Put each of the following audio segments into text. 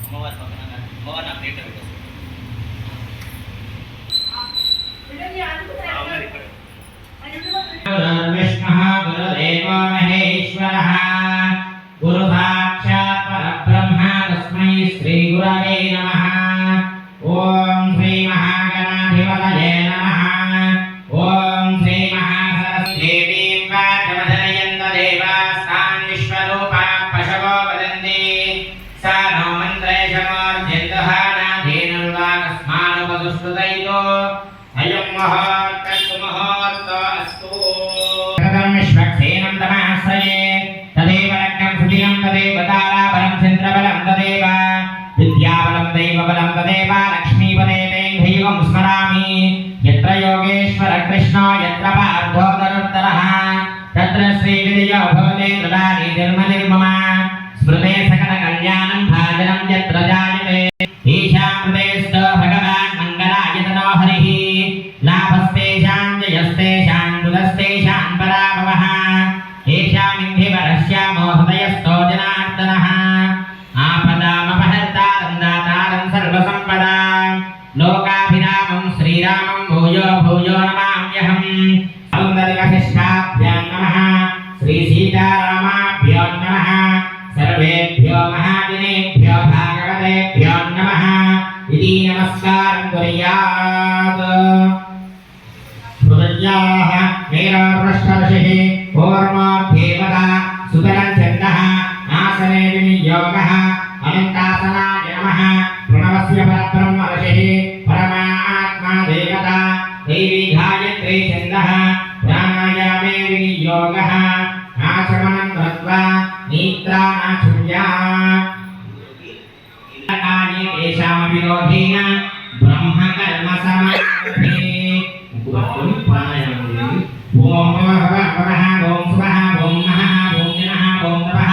అమ్మవారి పక్కన అమ్మవారి నా ప్లేట్ విష్ణుః గురుదేవో మహేశ్వరః గురు సాక్షాత్ పరబ్రహ్మ తస్మై శ్రీ గురవే నమః. ఓం శ్రీ మహాగణాధిపతయే నమః. ఓం శ్రీ మహాసరస్వతీదేవీం వాచమధనయంత దేవాస్తాన్ విశ్వరూపాః పశవో వదంతి సా నో మంత్రేషమోర్జంతుః నాధీనం వాకస్మానుపదుష్టుతైతో అయం మహోత్తస్తు మహోత్తో అస్తు. విశ్వక్సేనం తమాశ్రయే తదేవ లగ్నం సుదినం తదేవ తారాబలం చంద్రబలం తదేవ విద్యాబలం దైవబలం తదేవ లక్ష్మీపదేవేంద్రియం స్మరామి. యత్ర యోగేశ్వర కృష్ణో యత్ర పార్థో ధనుర్ధరః తత్ర శ్రీవిజయో భవతే దృఢాని నిర్మలిర్మమ. స్మృతే సకల కళ్యాణం భాజనం యత్ర జాయతే ఈశామృతేస్తో భగవాన్ మంగళాయతనో హరిః. లాభస్తేషాం జయస్తేషాం దురస్తేషాం పరాభవః. ఏషామింధివరస్యామో హృదయస్థో జనార్దనః. ఆపదామపహర్తారం దాతారం సర్వసంపదాం లోకాభిరామం శ్రీరామం భూయో భూయో నమామ్యహం. సౌందర్యశిష్టాభ్యాం నమః. శ్రీ సీతారామాభ్యో నమః. సర్వేభ్యో మహాజనేభ్యో భాగవతేభ్యో నమః. ఇది నమస్కారం కుర్యాత్. హృదయాః మేరావృష్టర్షిః కూర్మోऽభ్యేవత సుతరం ఛందః ఆసనే వినియోగః అనంతాసనాయ నమః. ప్రణవస్య పరబ్రహ్మ ఋషిః పరమాత్మా దేవత దైవీ గాయత్రీ ఛందః ప్రాణాయామే వినియోగః ఆచమనం కృత్వా నేత్రానాచుర్యా. కాయే తేషాం విరోధేన బ్రహ్మ కర్మ సమాధి. ఓం నమః వరః ఓం స్వః ఓం నః ఓం జనః ఓం తపః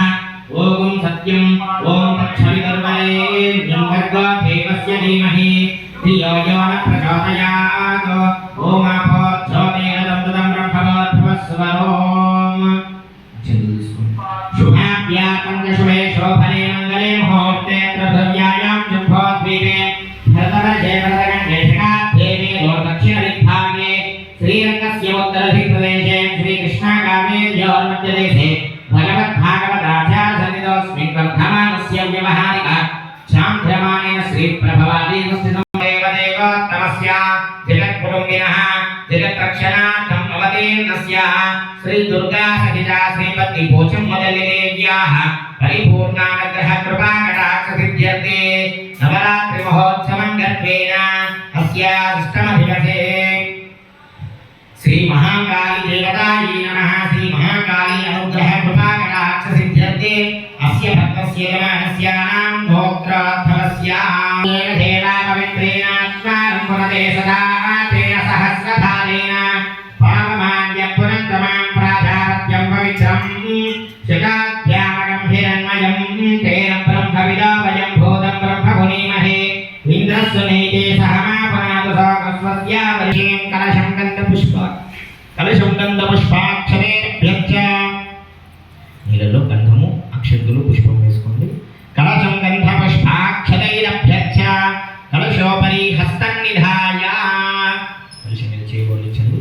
ఓం సత్యం ఓం తక్షవితుర్వరేణ్యం భర్గో దేవస్య ధీమహి ధియో యో న ప్రచోదయాత్. ఓం ఆపో జ్యోతిరదం తదం బ్రహ్మవోర్భవస్వరోం. శుభాభ్యాం శుభే శోభనే మంగళే ముహూర్తే త్రిభువ్యాయాం జంబోద్వీపే భరతవర్షే భరతగండేశకాధ్యేమే దక్షిణదిగ్భాగే శ్రీరంగస్య ఉత్తరదిక్ప్రదేశే శ్రీకృష్ణాగామేర్యోర్మధ్యదేశే భగవద్భాగవతాచార్యసన్నిధోऽस्मिन् वर्धमानस्य व्यवहारिक चान्द्रमानेन श्रीप्रभवादीवस्थितं देवदेवोत्तमस्य जगत्कुटुम्बिनः जगत्रक्षणार्थम् अवतीर्णस्य श्रीदुर्गासहिता श्रीपत्नीपोचं मदलिदेव्याः परिपूर्णानुग्रहकृपाकटाक्षसिद्ध्यर्थे नवरात्रिमहोत्सवं गर्भेण अस्याष्टमधिकसे. श्री महाकाली देवतायै नमः. श्री महाकाली अनुग्रह कृपा कटाक्ष सिद्ध्यर्थे अस्य भक्तस्य यमानस्यानां गोत्रार्थवस्य देवा पवित्रेणात्मानं पुनते सदा तेन सहस्रधारेण पावमान्य पुनन्तमां प्राजापत्यं पवित्रं जगाध्यामकं हिरण्मयं तेन ब्रह्मविदो वयं भूतं ब्रह्मपुनीमहे. इन्द्रस्वनेते सहमापनातु सोकस्वस्या वर्षें कलशं గంధపుష్పాక్షరేభ్యశ్చ. నీళ్ళలో గంధము అక్షంతులు పుష్పం వేసుకోండి. కలశం గంధపుష్పాక్షరైరభ్యశ్చ కలశోపరి హస్తం నిధాయ. కలశం మీద చేయబోలించండి.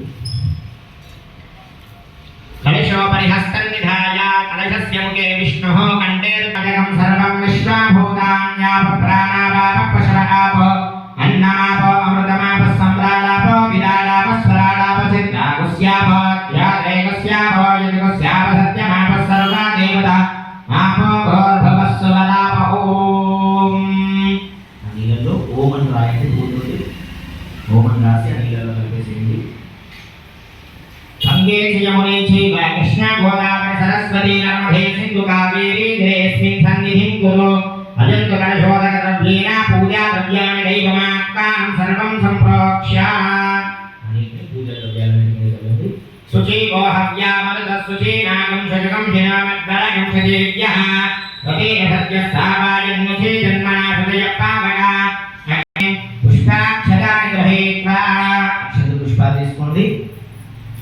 కలశోపరి హస్తం నిధాయ కలశస్య ముఖే విష్ణుః కంఠేర్పజకం సర్వం విశ్వభూతాన్యాప ప్రాణాపాప పశరాపో అన్నమాపో అమృతమాప సంప్రాళాపో విరాళాప స్వరాళాప చిత్తాగుస్యాపో ధ్యాదేకస్యాపో యదుకస్యాప సత్యమాప సర్వా దేవత ఆపో భోర్భవస్వరాప. ఓం. నీళ్ళలో ఓం అని రాయండి. ఓం అని రాసి నీళ్ళలో కలిపేసేయండి. గంగే యమునే చైవ కృష్ణ గోదావరి సరస్వతి నర్మదే సింధు కావేరీ జలేస్మిన్ సన్నిధిం కురు. అజంతు కలశోదక ద్రవ్యేన పూజా ద్రవ్యాన్ని దైవమాత్మానం సర్వం సంప్రోక్ష్య. అనేక పూజా ద్రవ్యాలను కలిపి శుచీవో హవ్యామృత శుచీనాగం శజకం హినామద్వరగం శజేభ్యః గతేన సత్యస్థావాయన్ముఖే జన్మనా హృదయ పావక పుష్పాక్షరాన్ని గృహీత్వా ఉంది.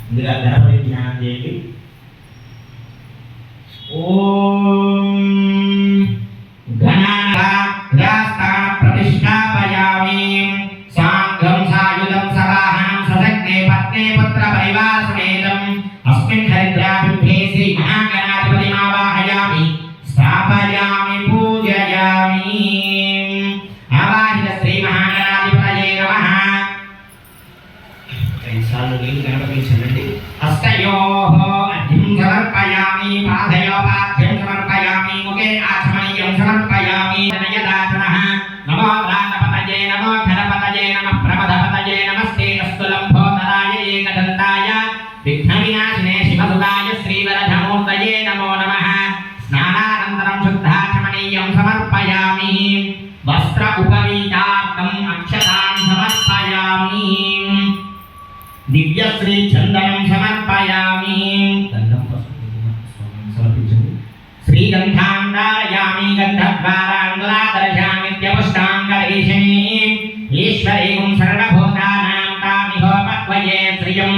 ముందుగా గణపతి ధ్యానం చేయండి. ఓం గణానాథ ప్రతిష్టాపయామి. సాంఘం సాయుధం సవాహనం ససగ్నే పత్నే పుత్ర పరివార సమేతం అస్మిన్ హరిద్రాభింభే శ్రీ మహాగణాధిపతి ఆవాహయామి స్థాపయామి పూజయామి. ఆవాహిత శ్రీ మహాగణాధిపతయే నమః. ఐదుసార్లు నీళ్ళు గణపతికి చల్లండి. హస్తయోః అర్ఘ్యం సమర్పయామి, పాదయోః పాద్యం సమర్పయామి, ముఖే ఆచమనీయం సమర్పయామి. నయదాసనః నమో ప్రాణపతయే నమో ఘనపతయే నమః ప్రమదపతయే నమస్తే అస్తు లంబోదరాయ ఏకదంతాయ విఘ్నవినాశినే శివసుదాయ శ్రీవరధమూర్తయే నమో నమః. స్నానానంతరం శుద్ధాచమనీయం సమర్పయామి. వస్త్ర ఉపవీతార్థం అక్షతాన్ సమర్పయామి. దివ్యశ్రీ చందనం సమర్పయామి. దండం సమర్పించండి. శ్రీగంధాం ధారయామి గంధద్వారాంగులాదర్శామి త్యపుష్టాంగరేషిణీ. ఈశ్వరీం సర్వభూతానాం తామిహోపక్వయే శ్రియం.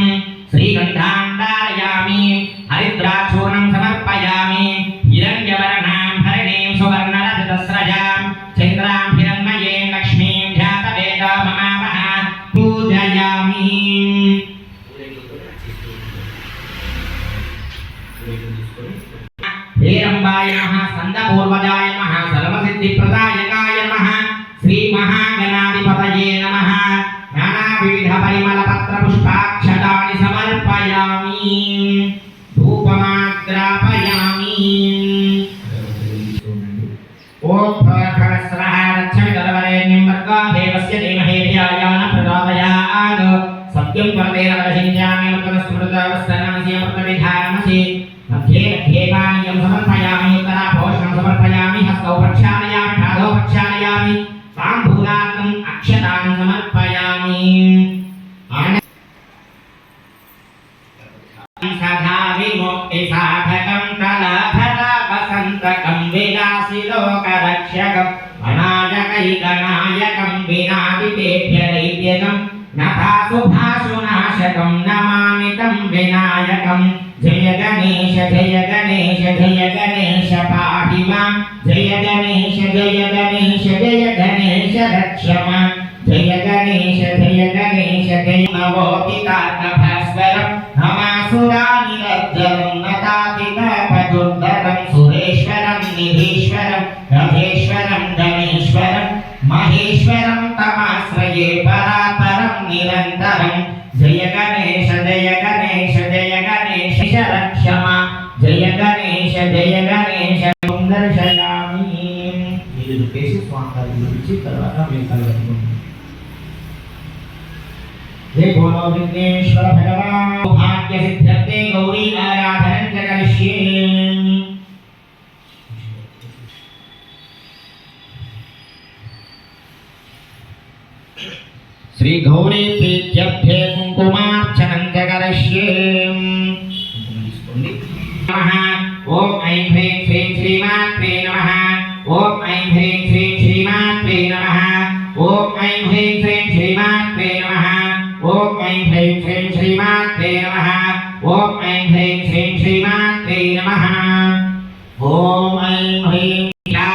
శ్రీగంధాం ధారయామి. హరిద్రాచూర్ణం సమర్పయామి. హిరణ్యవర్ణాం హరిణీం సువర్ణరజతస్రజాం చంద్రాం హిరణ్మయీం లక్ష్మీం ధ్యాతవేదో మమావహ పూజయామి. శ్రీరంబాయ నమః స్కందపూర్వజాయ నమః సర్వసిద్ధిప్రదాయకాయ నమః శ్రీ మహాగణాధిపతయే నమః. నానా వివిధ పరిమళ పత్ర పుష్పాక్షతాని సమర్పయామి. ధూపమాగ్రాపయామి. ఓం భగవస్వః రక్షమితరవరేణ్యం భర్గో దేవస్య ధీమహి ధియాయ న ప్రచోదయాత్. సత్యం పరమేణ వదశించామి అమృతస్మృతవస్తనమసి అమృతవిధానమసి. मध्ये मध्ये पानीयं समर्पयामि. उत्तराभूषणं समर्पयामि. हस्तौ प्रक्षालयामि, पादौ प्रक्षालयामि. ताम्बूलार्थम् अक्षतान् समर्पयामि. सदा विमुक्तिसाधकं कलभरावसन्तकं विलासिलोकरक्षकम् अनायकैकनायकं विनादितेभ्यदैत्यकं नभासुभासुनाशकं नमामि तं विनायकम्. जय गणेश जय गणेश जय गणेश पाहि मां. जय गणेश जय गणेश जय गणेश रक्ष मां. जय गणेश जय गणेश जय नवोदितार्कभास्वरं नमासुरानिरज्जलं नतातितापदुर्धरं सुरेश्वरं निधीश्वरं रथेश्वरं गणेश्वरं महेश्वरं तमाश्रये परापरं निरन्तरं. जय गणेश जय गणेश जय गणेश रक्ष मां. जय गणेश जय गणेश दर्शयामि. ఇది కేసి స్వామి గురించి తర్వాత మేము కలుగుతాం. జై బోలో విఘ్నేశ్వర భగవాన్. భాగ్య సిద్ధ్యర్థే గౌరీ ఆరాధనం చ కరిష్యే. శ్రీ గౌరీ ప్రీత్యర్థే కుంకుమార్చనం చ కరిష్యే. నమః. ఓం ఐం హ్రీం శ్రీం శ్రీమాత్రే నమః. ఓం ఐం హ్రీం శ్రీం శ్రీమాత్రే నమః. ఓం ఐం హ్రీం శ్రీం శ్రీమాత్రే నమః. ఓం ఐం హ్రీం శ్రీం శ్రీమాత్రే నమః. ఓం ఐం హ్రీం శ్రీం శ్రీమాత్రే నమః. ఓం ఐం హ్రీం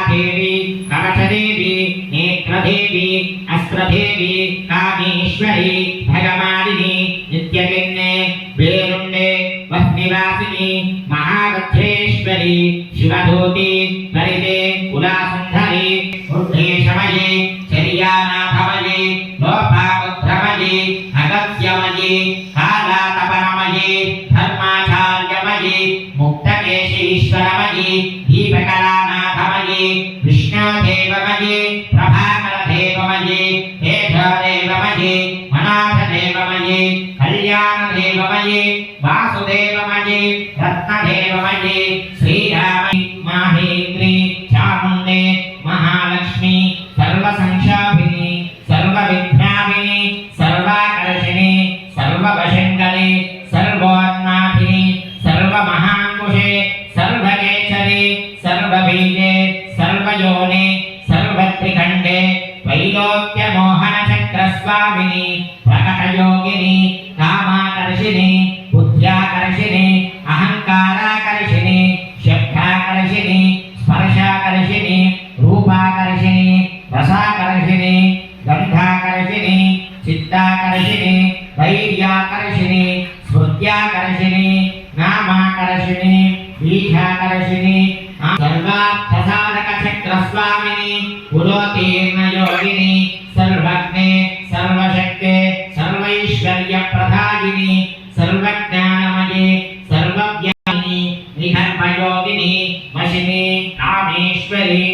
దేవి కవచదేవి నేత్రదేవి అస్త్రదేవి కామేశ్వరి భగమాలిని నిత్యగిన్నే వేరుండే వహ్నివాసిని మహాగచ్ఛేశ్వరి శివధూతి పరిదే కులాసుందరి ఉద్దేశమయే చర్యానాభమయే లోపాముద్రమయే అగత్యమయే కాలాతపనమయే ధర్మాచార్యమయే ముక్తకేశీశ్వరమయే దీపకళానాథమయే విష్ణుదేవమయే ప్రభాకరదేవమయే తేజదేవమయే మనాథదేవమయే కళ్యాణదేవమయే వాసుదేవమయే రత్నదేవమయే శ్రీరామి మాహేంద్రి చాముండే మహాలక్ష్మి సర్వసంక్షాభిని సర్వవిద్యాభిని సర్వాకర్షిణి సర్వవశంకరి సర్వోన్మాభిని సర్వమహాంకుశే సర్వకేచరి సర్వబీజే సర్వయోనే సర్వత్రిఖండే వైలోక్యమోహనచక్రస్వామిని ప్రకటయోగిని కామా वीर्याकर्षिणी वैर्याकर्षिणी स्मृत्याकर्षिणी नामाकर्षिणी बीजाकर्षिणी सर्वार्थसाधकचक्रस्वामिनी पुरोतीर्णयोगिनी सर्वज्ञे सर्वशक्ते सर्वैश्वर्यप्रदायिनी सर्वज्ञानमये सर्वव्यापिनी निखर्मयोगिनी वशिनी कामेश्वरी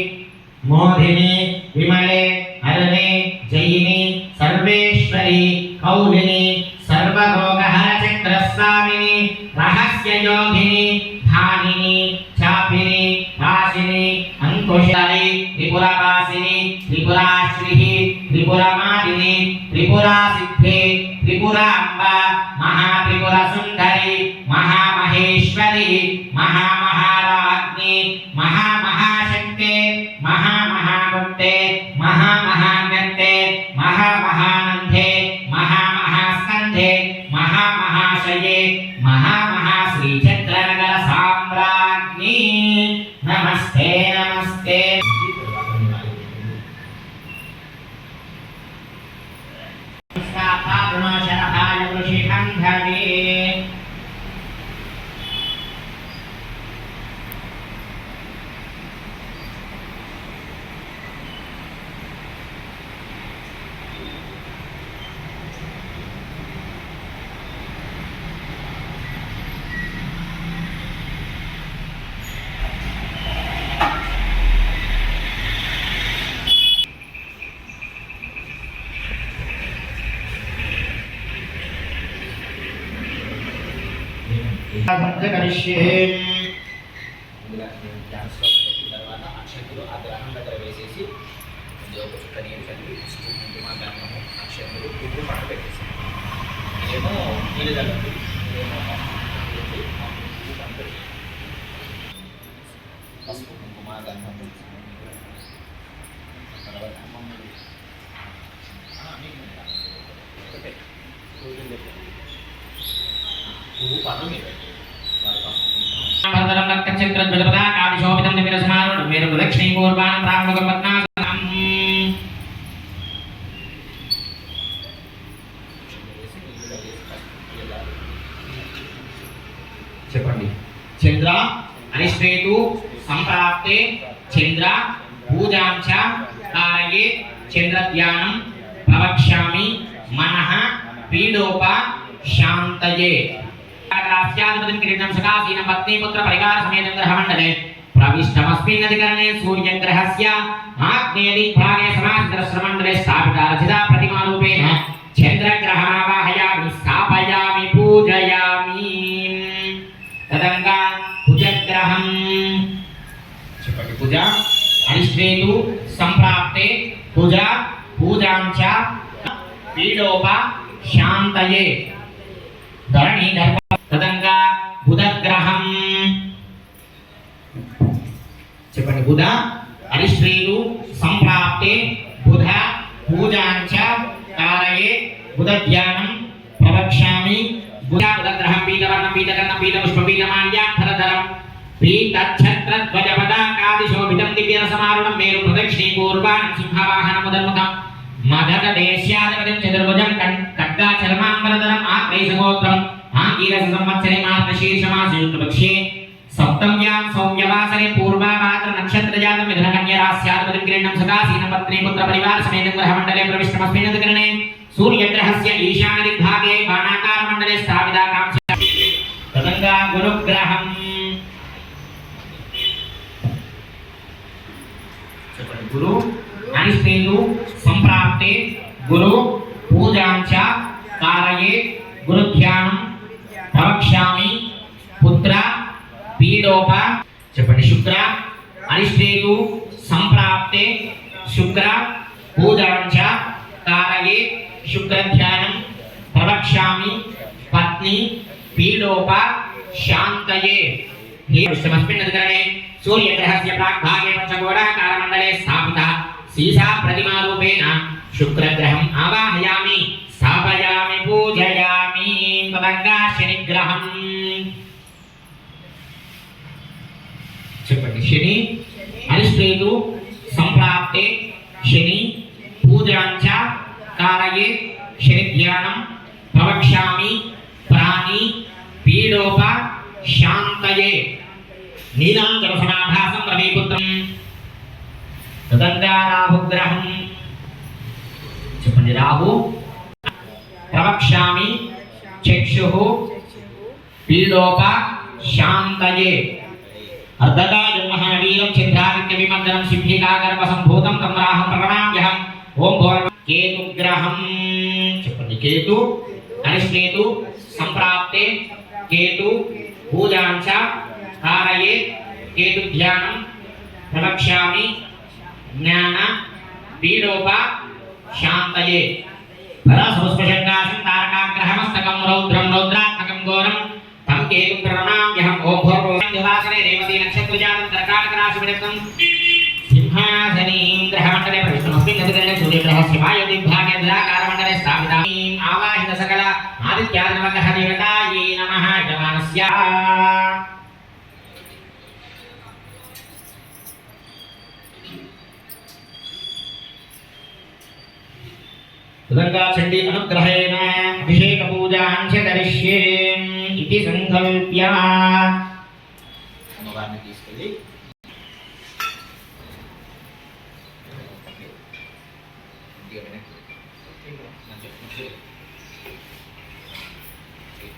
मोहिनी विमले हरणे जयिनी सर्वेश्वरी कौलिनी सर्वभोगहरचक्रस्वामिनी रहस्ययोगिनी धानिनी चापिनी वासिनी अंकुशारी त्रिपुरावासिनी त्रिपुराश्रीः त्रिपुरमादिनी त्रिपुरासिद्धे त्रिपुराम्बा महात्रिपुरसुन्दरी महामहेश्वरी महामहाराज्ञी महामहाशक्ते महामहागुप्ते महामहागन्ते महामहानन्दे महामहास्कन्धे महामहाशये महामहाश्रीचक्रनगर साम्राज्ञी नमस्ते नमस्ते शरभाय ऋषिखण्डवे కరిష్యే తర్వాత అక్షంతులు ఆ గ్రహం దగ్గర వేసేసి ఒక చుక్క నీరు కలిపి కుంకుమ గంధము అక్షంతులు ఇప్పుడు పట్టు పెట్టేసి ఇదేమో నీళ్ళు తగ్గదు ఇదేమో పసుపు కుంకుమ గంధము తర్వాత పువ్వు పన్ను మీద भरतरं रक्तचक्रध्वजपदाकादिशोभितं दिव्यरसमारुढं मेरुप्रदक्षिणीपूर्वाणं ब्राह्मणकं पद्मासनं చెప్పండి చంద్ర అనిశ్వేతు సంప్రాప్తే చంద్ర పూజాం చ కారయే చంద్రధ్యానం ప్రవక్ష్యామి మనః పీడోప శాంతయే राष्ट्राधिपतिं किरीटं सकासीनं पत्नीपुत्र परिवार समेतं ग्रहमण्डले प्रविष्टमस्मिन् अधिकरणे सूर्यग्रहस्य आग्नेयदिग्भागे समाश्रितश्रमण्डले स्थापिता रचिता प्रतिमारूपेण चन्द्रग्रहमावाहयामि स्थापयामि पूजयामि तदङ्गा कुजग्रहं చెప్పండి పూజ అనిశ్వేతు సంప్రాప్తే పూజ పూజాం చ పీడోప శాంతయే ధరణి ధర్మ తదంగా బుధగ్రహం చెప్పండి బుధ అరిశ్రీలు సంప్రాప్తే బుధ పూజాంచ కారయే బుధ ధ్యానం ప్రవక్ష్యామి బుధ బుధగ్రహం పీతవర్ణం పీతకర్ణం పీతపుష్పం పీతమాల్యాక్షరధరం పీతఛత్రధ్వజపదాకాదిశోభితం దివ్యరసమారుణం మేరు ప్రదక్షిణీపూర్వాణం సింహవాహనముదన్ముఖం మగధదేశ్యాధిపతిం చతుర్భుజం ఖడ్గాచర్మాంబరధరం ఆత్రైసగోత్రం ఆంగీరస సంవత్సరే మార్గశీర్షమాసయుక్తపక్షే సప్తమ్యాం సౌమ్యవాసరే పూర్వాభాద్ర నక్షత్రజాతం మిథునకన్యరాస్యాధిపతిం కిరీటం సకాసీనం పత్నీపుత్ర పరివార సమేతం గ్రహమండలే ప్రవిష్టమస్మిన్ అధికరణే సూర్యగ్రహస్య ఈశాన్యదిగ్భాగే బాణాకారమండలే స్థాపితా కాంక్ష తదంగా గురుగ్రహం గురు అనిశ్వేతు సంప్రాప్తే గురు పూజాంచ కారయే గురు ధ్యానం ప్రవక్ష్యామి పుత్ర పీడోప చెప్పండి శుక్ర అనిశ్వేతు సంప్రాప్తే శుక్ర పూజాంచ కారయే శుక్ర ధ్యానం ప్రవక్ష్యామి పత్ని పీడోప శాంతయే విష్ణుమస్మిన్ అధికరణే सूर्यग्रहस्य प्राग्भागे पंचगोळाकारमण्डले स्थापिता सीसा प्रतिमारूपेण शुक्रग्रहम् आवाहयामि स्थापयामि पूजयामि तदङ्गा शनिग्रहम् చెప్పండి శని అనిశ్వేతు సంప్రాప్తే శని పూజాంచ కారయే శనిధ్యానం ప్రవక్ష్యామి ప్రాణి పీడోప శాంతయే నీలాంజన సమాభాసం రవిపుత్రం తదంగారాహుగ్రహం చెప్పండి రాహు ప్రవక్ష్యామి చక్షుః పీడోప శాంతయే అర్ధకాయం మహావీరం ఛిద్రాదిత్య విమందనం సిద్ధికాగర్భ సంభూతం తం రాహం ప్రణమామ్యహం ఓం భోర్ కేతుగ్రహం చెప్పండి కేతు అనిష్ణేతు సంప్రాప్తే కేతు పూజాంచ ధారయే కేతు ధ్యానం ప్రవక్ష్యామి జ్ఞాన పీడోప శాంతయే పరస్పృశంగాసం తారకాగ్రహమస్తకం రౌద్రం రౌద్రాత్మకం ఘోరం తం కేతు ప్రణమామ్యహం ఓం భోర్భువః నివాసనే రేవతి నక్షత్రజాతం కర్కాటక రాశి విడక్తం సింహాసనీం గ్రహమండలే ప్రవిష్టమస్మిన్ నదిగణే సూర్యగ్రహస్య వాయుర్విభాగేంద్రాకారమండలే స్థాపితాం ఆవాహిత సకల ఆదిత్యాదినవగ్రహ దేవతాయే నమః యజమానస్య గంగా చండీ అనుగ్రహేణ అభిషేక పూజాంచ కరిష్యే ఇతి సంకల్ప్య అమ్మవారిని తీసుకెళ్ళి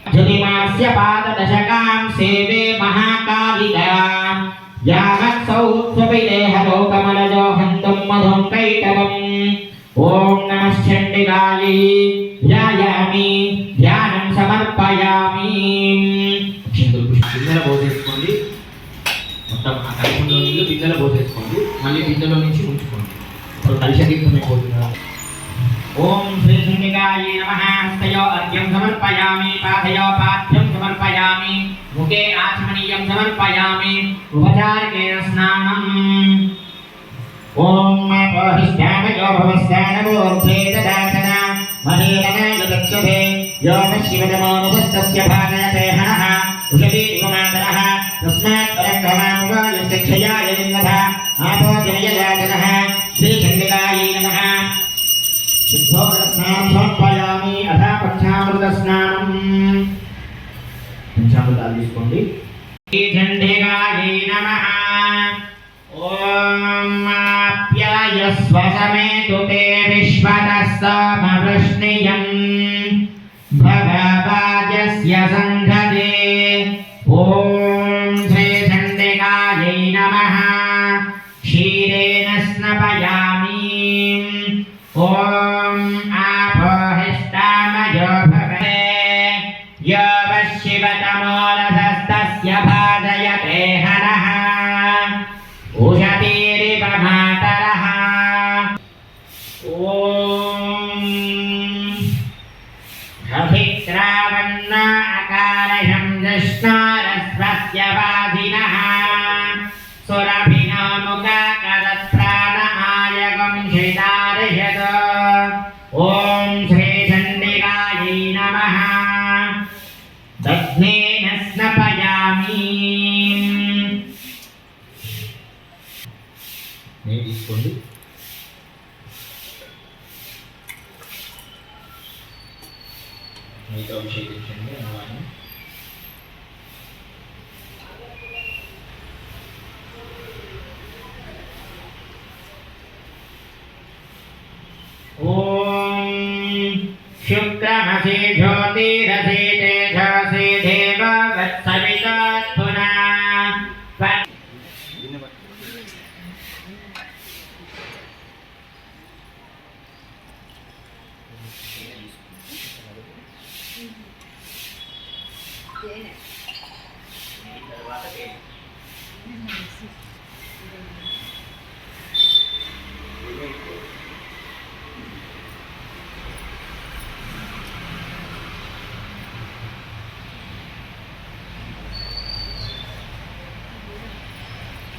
జ్యోతిమాస్య పాదదశకాం సేవే మహాకాళికాం యావత్సౌ స్వపిలేహలోకమలజో హంతం మధుం కైటవం ఓం నమః చండికాయై ధ్యాయామి ధ్యానం సమర్పయామి బిందెల పోసేసుకోండి మొత్తం ఆ కలుపులో నీళ్ళు బిందెల పోసేసుకోండి మళ్ళీ బిందెలో నుంచి ఉంచుకోండి ఇప్పుడు కలిశదీర్థం అయిపోతుందా ఓం శ్రీ చండికాయై నమః హస్తయో అర్ఘ్యం సమర్పయామి పాదయో పాద్యం సమర్పయామి ముఖే ఆచమనీయం సమర్పయామి ఉపచారకేన స్నానం ఓం మహిష్టామయో భవస్థానమూర్ధే దదాతన మహేరనాయ దక్షతే యోగ శివతమోనుపస్తస్య భాగయతే హనః ఉషతీ విమాతరః తస్మాత్ పరంగమానుగాయస్య క్షయాయ నిన్నధ ఆపో జనయజాతనః శ్రీచండికాయై నమః శుద్ధోదకస్నానం సమర్పయామి అథ పంచామృతస్నానం పంచామృతాలు తీసుకోండి శ్రీచండికాయై నమః ఓం ఆప్యాయస్వ సಮೇತು తే విశ్వతః సమవృష్ణియం భగవాజస్య సంఘదే ఓం శ్రీ చండికాయై నమః క్షీరేణ స్నపయామి ఓం ఆపోహిష్టామయో భవతే యో శివతమోరథస్తస్య భాజయతే హరః ఉషతీరివ మాతరః ఓం అభిక్రావన్న అకారహం దృష్ణారస్వస్య వాధినః సురభినాముఖకరత్రాణ ఆయగం క్షితార్హత ఓం శ్రీ చండికాయై నమః దగ్ధేన స్నపయామి నేను తీసుకోండి మీతో అభిషేకించండి అమ్మవారిని ఓం శుక్రమసి జ్యోతిరసి తేజసి దేవ వత్సవితాత్పునా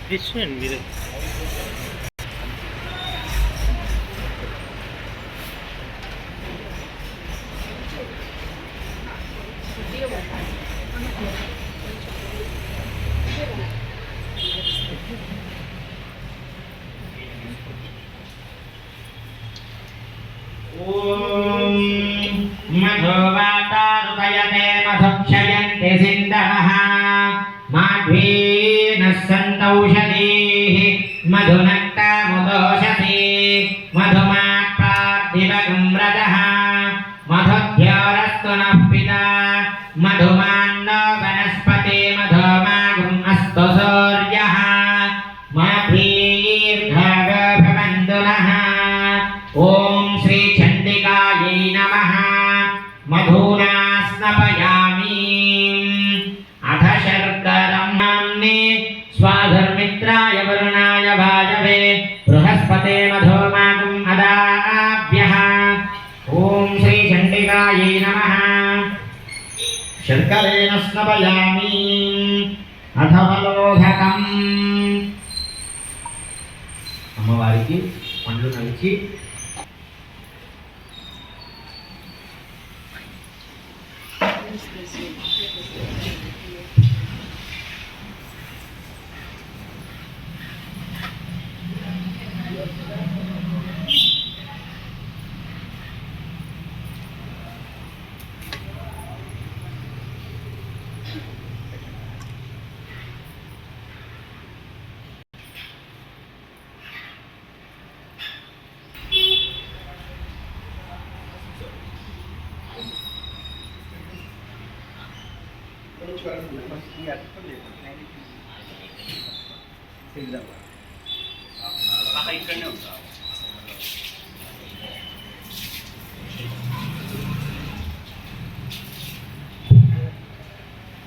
Geçmeyelim biri. ఓం मधुवातारुदयते मधुक्षयन्ति सिन्धवः माध्वीनः सन्तौषधीः मधुनक्तामुदोषधि मधुमात्पार्थिवगं रजः मधुद्योरस्तु नः पिता मधुमान्नो वनस्पति मधुमागुम् अस्तु सूर्यः माधीर्घागो भवन्तु नः। ॐ श्री चण्डिकायै नमः। मधुना स्नपयामि। अथ शर्करं नाम्नि स्वाधर्मित्राय वरुणाय वायवे बृहस्पते मधुमागुम् अदाभ्यः। ॐ श्री चण्डिकायै नमः। शर्करेण स्नपयामि। अथ फलोदकम् అమ్మవారికి పండ్లు నలిచి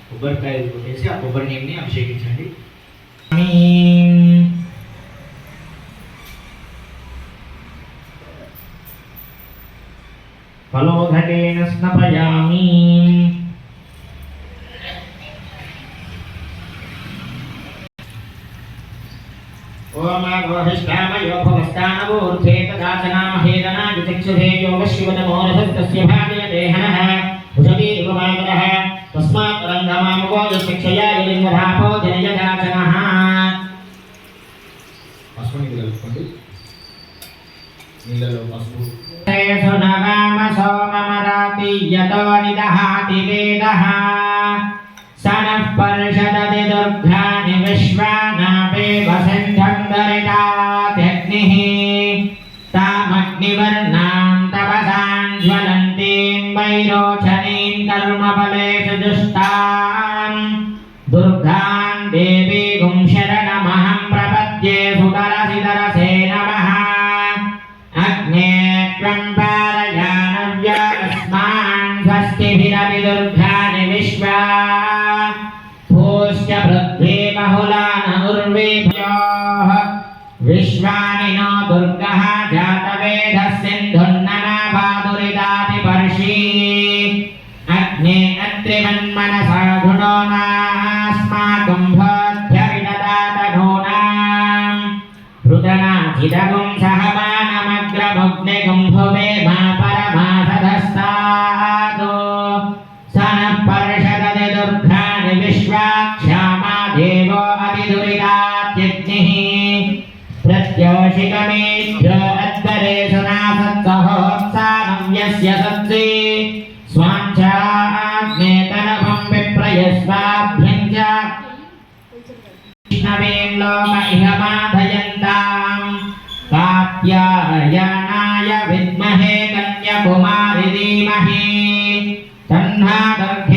కొబ్బరికాయలు కొట్టేసి ఆ కొబ్బరి నీటిని అభిషేకించండి. ఫలోదకేన స్నపయామి. ఓం గోహిష్ఠామయో భవస్థానవూర్ధే తదాచనామహేదనాదిచక్షుధే యోగశివతమోరథస్తస్య భాగయతే హనః భుజవీర్వమాగరః తస్మాత్ రంగమాముకో యశిక్షయా యలింగధాపో జనయదాచనః. పసుపు నీళ్ళు కలుపుకోండి. నీళ్ళలో పసుపు సునగామ సోమమరాతి యతో నిదహాతి వేదః సనః పర్షదతి దుర్గాని విశ్వానాపే వసంధం దరితాత్యగ్నిః తామగ్నివర్ణాం తపసాం జ్వలంతీం వైరోచనీం కర్మఫలేషు దుష్టాం దుర్గాం దేవీగుం శరణమహం ప్రపద్యే సుతరసితరసే నమః. అగ్నే త్వం పారయానవ్యాస్మాన్ స్వస్తిభిరపి దుర్గాని విశ్వా పూష్య పృథ్వీ బహుళాననుర్వేభ్యోః విశ్వాని నో దుర్గః జాతవేదः సింధున్ననాభాదురిదాతి పర్షీ. అగ్నే అత్రిమన్మనసా గుణో నాస్మాకం భోధ్యవిదదాత నూనాం రుదనాధిదగుం సహమానమగ్రముగ్నిగుం భువే మా పరమాసదస్తాదో సనః పర్షదతి దుర్గాని విశ్వాక్షామా దేవో అతిదురితాత్యగ్నిః ప్రత్యోషికమేభ్యో అద్వరేషు నాసత్సహోత్సానం యస్య సత్సి స్వాంఛాగ్నేతనభం విప్రయస్వాభ్యం చ విష్ణవేం లోక ఇహ బాధయంతాం కాత్యాయనాయ విద్మహే కన్యాకుమారి ధీమహి తన్నా దర్ఘ